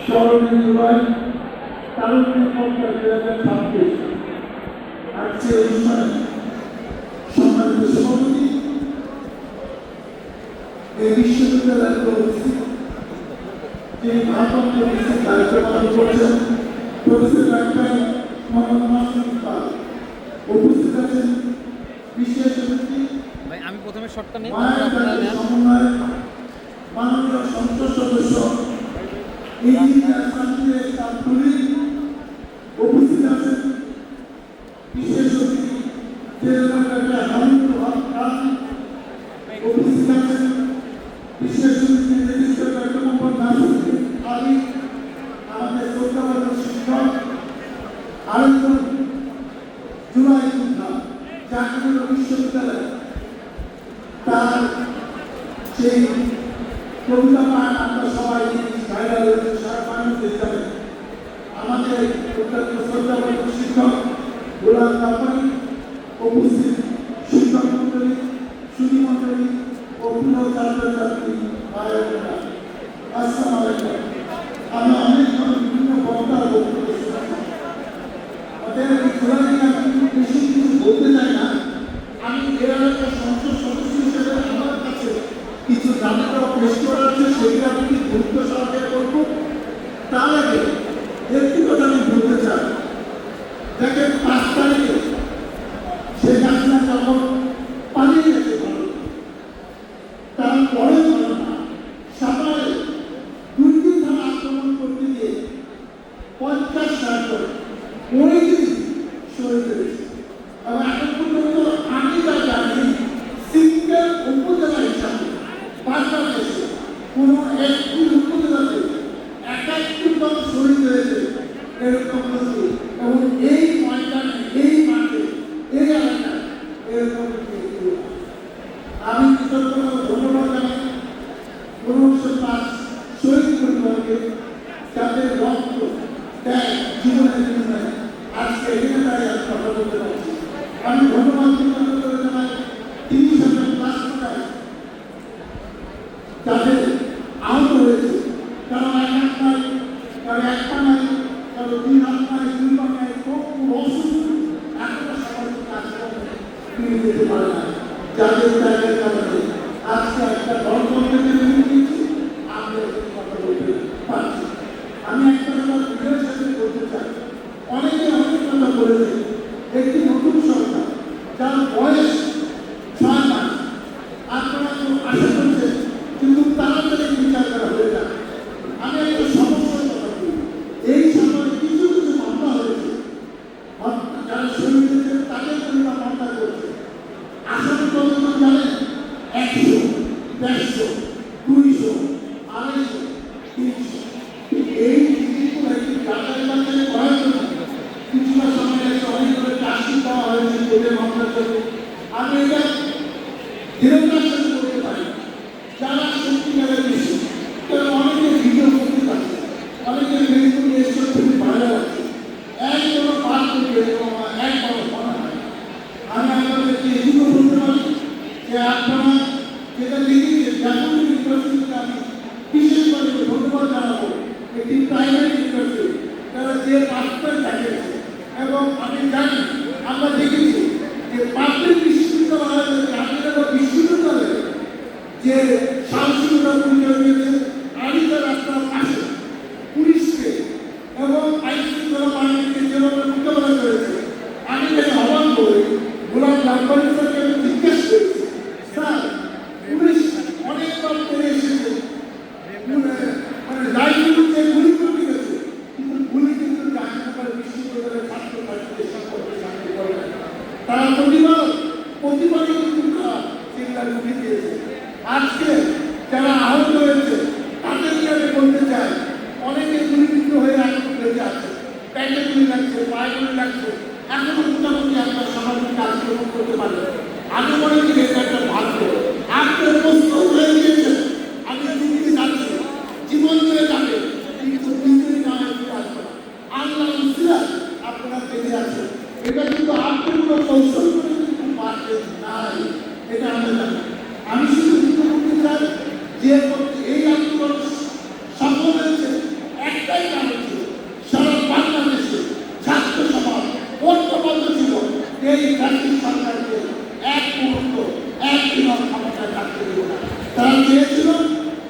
স্মরণীয় জুলাই তারুণ্য পত্র 2026 আজকে অনুষ্ঠানে সম্মানিত সভাপতি এই বিশ্ববিদ্যালয়ের উপস্থিত যিনি ভারপ্রাপ্ত ভিসির দায়িত্ব পালন করছেন প্রফেসর ডাক্তার মোহাম্মদ মাসুদ ইকবাল, উপস্থিত আছেন বিশেষ অতিথি আমি প্রথমে শর্টটা নেই সমন্বয় মাননীয় সংসদ সদস্য ইঞ্জিনিয়ার সান্তিদেব কাপুরি, উপস্থিত আছেন বিশেষ অতিথি জেনারেল ডাক্তার হামিদুল হক খান, উপস্থিত আছেন বিশেষ অতিথি রেজিস্ট্রার ডাক্তার মোহাম্মদ নাসির আলী, আমাদের শ্রদ্ধাভাজন শিক্ষক আরেকজন জুলাই যোদ্ধা জাহাঙ্গীরনগর বিশ্ববিদ্যালয় তার সেই কবিতা পাঠ আমরা সবাই ভাইরাল হয়েছে সারা বাংলাদেশ জানে। আমাদের অত্যন্ত শ্রদ্ধাভাজন শিক্ষক গোলাম কাপারি, উপস্থিত শিক্ষক মন্ডলী, সুধী মন্ডলী ও প্রিয় ছাত্রছাত্রী ভাই বোনেরা, আসসালামু আলাইকুম। আমি অনেক বিভিন্ন বক্তার বক্তব্য শুনেছি। ওদের এই জুলাই নিয়ে আমি বেশি কিছু বলতে চাই না। আমি এর আগে সংসদ সদস্য হিসেবে আমার কাছে কিছু দাবিটা পেশ করা আছে, সেগুলো আমি গুরুত্ব সহকারে করব। তার আগে একটি কথা আমি বলতে চাই, দেখেন 5 তারিখে শেখ হাসিনা যখন পালিয়ে গেছে ভারত, তারপরে সবাই দুর্নীতি থানা আক্রমণ করতে গিয়ে 50 করে অনেকেই শহীদ হয়েছে। এবং এখন পর্যন্ত আমি যা জানি সিঙ্গেল উপজেলা হিসাবে বাংলাদেশে কোনো একটি উপজেলাতে 71 জন শহীদ হয়েছে এরকম নদী, এবং এই ময়দানে এই মাঠে এই এলাকায় এরকম আমি কৃতজ্ঞতা ধন্যবাদ জানাই 15 শহীদ পরিবারকে, যাদের রক্ত দেয় জীবনের জন্য আজকে এখানে দাঁড়িয়ে আমি কথা বলতে পারছি। আমি ধন্যবাদ জানাই 30,000 প্লাস যাদের আহত হয়েছে, কারো এক হাত নাই, কারো এক পা নাই, কারো 2 হাত নাই, 2 পা নাই, খুব অসুস্থ, এখনো সবাই কাজ করে ফিরে যেতে পারে না। যাদের জায়গায় কারণে আজকে একটা গণতন্ত্রের দিয়েছি, আমরা কথা বলতে পারছি। আমি একটা কথা বিজয়ের সাথে বলতে চাই, অনেকে অনেক কথা বলেছে, একটি নতুন সরকার যার বয়স 6 মাস, আপনারা তো আশা করছেন কিন্তু তাড়াতাড়ি বিচার করা হয়ে যাবে। আমি একটা সমস্যার কথা বলি, এই সময় কিছু কিছু মামলা হয়েছে, যারা শহীদ হয়েছে তাদের পরিবার মামলা করেছে, আসামি কতজন জানেন? 100, 150, 200, 250, 300। এই জিনিসগুলো একটি যাচাই বাছাই করার জন্য কিছুটা সময় আছে, অনেক করে চাকরি পাওয়া হয়েছে কোর্টে মামলার জন্য। আমি এটা দৃঢ়তার সাথে করতে পারি, যারা সত্যিকারের বেশি, তারা অনেকে ভিডিও করতে পারছে, অনেকে মেডিকেল এসে খুবই ভালো আছে, একজনও পার করবে একবার মনে হয়। আমি আপনাদেরকে এটুকু বলতে পারি যে আপনারা যেটা লিখেছেন জাতীয় ইউনিভার্সিটিতে আমি বিশেষভাবে ধন্যবাদ জানাবো, একটি প্রাইভেট ইউনিভার্সিটি তারা যে পাঠটা দেখেছে, এবং আমি জানি আমরা দেখেছি যে পাবলিক বিশ্ববিদ্যালয় জাহাঙ্গীরনগর বিশ্ববিদ্যালয়ে যে সাহসিকতা পরিচয় দিয়েছে আলিদা রাস্তার পাশে পুলিশকে এবং আইন শৃঙ্খলা বাহিনীকে যেভাবে মোকাবেলা করেছে, আমি যেটা আহ্বান করি গোলাম লালবাড়ি স্যারকে আমি জিজ্ঞেস করেছি, স্যার পুলিশ অনেকবার করে এসেছে, মানে লাইনগুলোতে গুলি করে গেছে, কিন্তু গুলি কিন্তু জাহাঙ্গীরনগর বিশ্ববিদ্যালয়ের ছাত্রছাত্রীদের সম্পর্কে শান্তি করে না। তারা প্রতিবারই কিন্তু সেগুলা গুলি দিয়েছে। আজকে যারা আহত হয়েছে তাদেরকে আমি বলতে চাই, অনেকে গুলিবিদ্ধ হয়ে এখনো বেঁচে আছে, প্যান্টে গুলি লাগছে, পায়ে গুলি লাগছে, এখনো মোটামুটি আপনার সামাজিক কাজকর্ম করতে পারবে। আমি মনে করি এটা একটা ভাগ্য। আপনার প্রস্তুত হয়ে গিয়েছে, আমি যুক্তি যাচ্ছি, জীবন দিয়ে যাবে, কিন্তু নিজের নামে ফিরে আসবে না। আল্লাহ আপনারা বেঁচে আছে, এটা কিন্তু আপনি কোনো কৌশল করে এটা আমরা জানি। আমি শুধু বলতে চাই যে এই আন্দোলন সফল হয়েছে একটাই কারণ ছিল, সারা বাংলাদেশে ছাত্র সমাজ ঐক্যবদ্ধ ছিল এই জাতীয় সরকারকে এক মুহূর্ত এক দিনের ক্ষমতায় থাকতে দেব না। তারা চেয়েছিল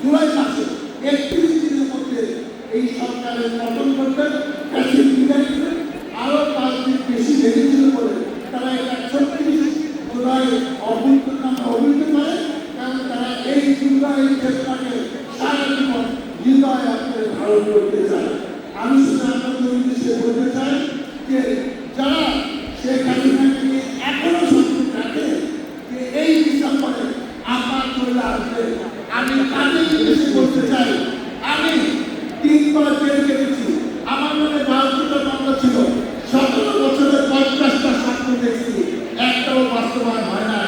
জুলাই মাসে 31 দিনের মধ্যে এই সরকারের পতন করবেন, কাছে বিদায় দিবেন। আরো 5 দিন বেশি লেগেছিল বলে তারা এটা 36 জুলাই অবৈধ নামে অবৈধ করে, কারণ তারা এই জুলাই চেষ্টাকে সারা জীবন হৃদয় আত্মায় ধারণ করতে চায়। আমি শুধু আপনাদের উদ্দেশ্যে বলতে চাই যে যারা শেখ হাসিনাকে নিয়ে এখনো শত্রু রাখে যে এই ডিসেম্বরে আবার চলে আসবে, আমি তাদের উদ্দেশ্যে বলতে চাই, আমি 3 বার জেল কেটেছি, আমার মনে 12টা মামলা ছিল, 17 বছরের 50টা সাক্ষ্য দেখছি, একটাও বাস্তবায়ন হয় না।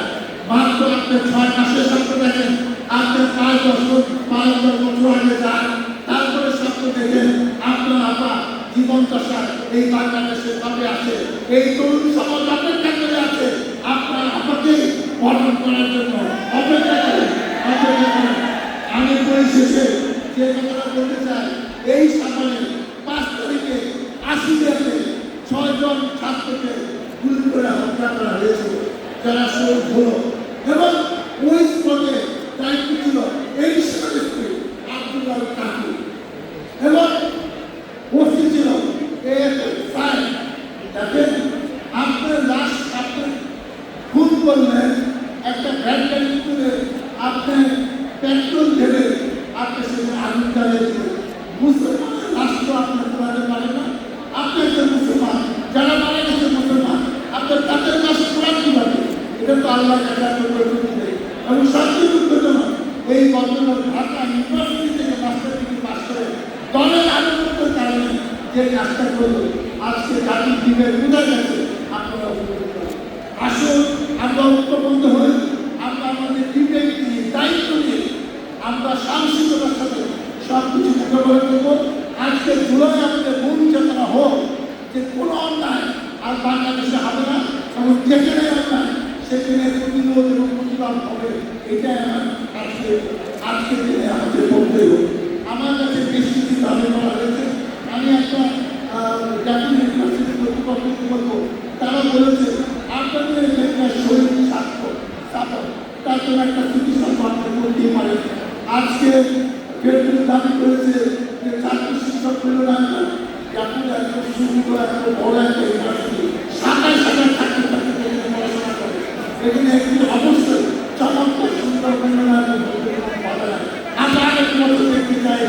মাত্র আপনি 6 মাসের সাক্ষ্য দেখেন, আপনি 5 বছর আগে যান, তারপরে সাক্ষ্য দেখেন আপনার আপা জীবন দশা এই বাংলাদেশে কবে আসে, এই তরুণ সমাজ অপেক্ষা করে আছে আপনার আপাকে বর্ণন করার জন্য অপেক্ষা করে। আমি পরিশেষে যে কথাটা বলতে চাই, এই সামনে 5 তারিখে আশুলিয়াতে 6 জন ছাত্রকে গুলি করে হত্যা করা হয়েছিল, যারা শহীদ হলো। এবং ওই স্পটে দায়িত্ব ছিল এই স্ত্রী আব্দুল্লাহ কাকু এবং ওসি ছিল দেখেন আপনার লাশ আপনি খুন করলেন, একটা ভ্যানগাড়ি তুলে আপনি পেট্রোল ঢেলে আপনি সেখানে আগুন জ্বালিয়ে দিলেন। মুসলমানের লাশ তো আপনি পোড়াতে পারেন না, আপনি একজন মুসলমান, যারা মারা গেছে মুসলমান, আপনার তাদের লাশ পোড়ান কিভাবে? এটা তো আল্লাহ কাছে নেই। এবং সবচেয়ে দুঃখজনক এই ঘটনা ঢাকা ইউনিভার্সিটি থেকে মাস্টার ডিগ্রি পাস করে দলের আনুগত্যের কারণে যে কাজটা করলো আজকে জাতির দিকে বোঝা গেছে। আপনারা আসুন আমরা ঐক্যবদ্ধ হই, আমরা আমাদের বিবেক নিয়ে দায়িত্ব নিয়ে আমরা সাহসিকতার সাথে সব কিছু মোকাবেলা করবো। আজকে জুলাই আমাদের মূল চেতনা হোক যে কোনো অন্যায় আর বাংলাদেশে হবে না, এবং যেখানে অন্যায় সেখানে প্রতিরোধ এবং প্রতিবাদ হবে। এটাই আমার আজকে দিনে আমাদের বলতে হবে। আমার কাছে বেশ কিছু দাবি করা হয়েছে। আমি একটা জাতীয় ইউনিভার্সিটি কর্তৃপক্ষকে বলবো, তারা বলেছে আপনাদের একটা শহীদ ছাত্র স্থাপন তার জন্য একটা চিকিৎসা আপনার করতেই পারে। আজকে কেন্দ্র দাবি করেছে যে ছাত্র শিক্ষক মূল্যায়ন জাতীয় একটা সুবিধা একটা বড় একটা ইউনিভার্সিটি 27,000 ছাত্রছাত্রী পড়াশোনা করে, এখানে একটি অবশ্যই চমৎকার সুন্দর মূল্যায়ন আমরা আরেক মতো দেখতে চাই।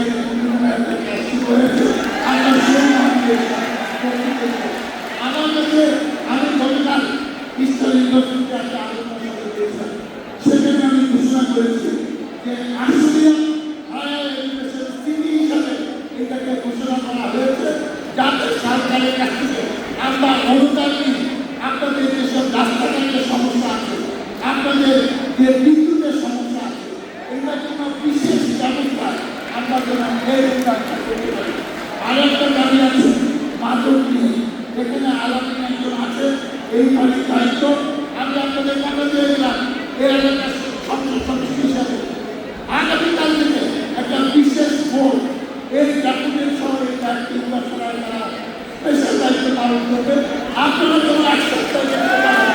আমার কাছে আমি গতকাল ইসলাম ইউনিভার্সিটিতে একটা আলোচনা দিয়েছিলাম, সেখানে আমি ঘোষণা করেছি যে আশুলিয়া হায়ার এডুকেশন সিটি হিসাবে এটাকে ঘোষণা করা হয়েছে, যাতে সরকারের কাছ থেকে আমরা অনুদান নিই। আপনাদের যেসব রাস্তাঘাটের সমস্যা আছে, আপনাদের যে বিদ্যুতের সমস্যা আছে, এটার জন্য বিশেষ ব্যবস্থা আমরা যেন করতে পারি। আর একটা দাবি আছে মাদক নিয়ে, এখানে আলাদা একজন আছে, এই বাড়ির দায়িত্ব আমি আপনাদের কথা দিয়ে দিলাম। এই এলাকার সংসদ সদস্য হিসাবে আগামীকাল থেকে একটা বিশেষ ভোট এই জাতীয় শহরে তারা স্পেশাল দায়িত্ব পালন করবে। আপনারা যেন এক সপ্তাহ দেখতে পারেন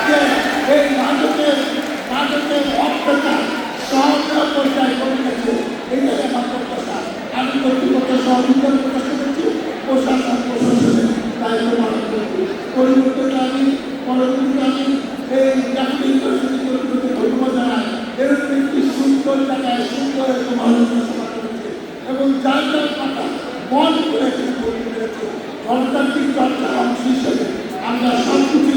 যে এই মাদকের অত্যাচার সহজা পর্যায়ে কমে গেছে। এটাই আমার প্রত্যাশা। আমি কর্তৃপক্ষের সহযোগিতার প্রত্যাশা করছি, প্রশাসনের দায়িত্ব পালন করছি। পরিবর্তনে আমি পরবর্তীতে আমি এই জাতীয় ইউনিভার্সিটিগুলোকে ধন্যবাদ জানাই। এরকম একটি সুন্দর জায়গায় সুন্দর এবং আলোচনা সভা করেছে এবং যার কথা মন করে গণতান্ত্রিক চর্চার অংশ হিসেবে আমরা সব কিছু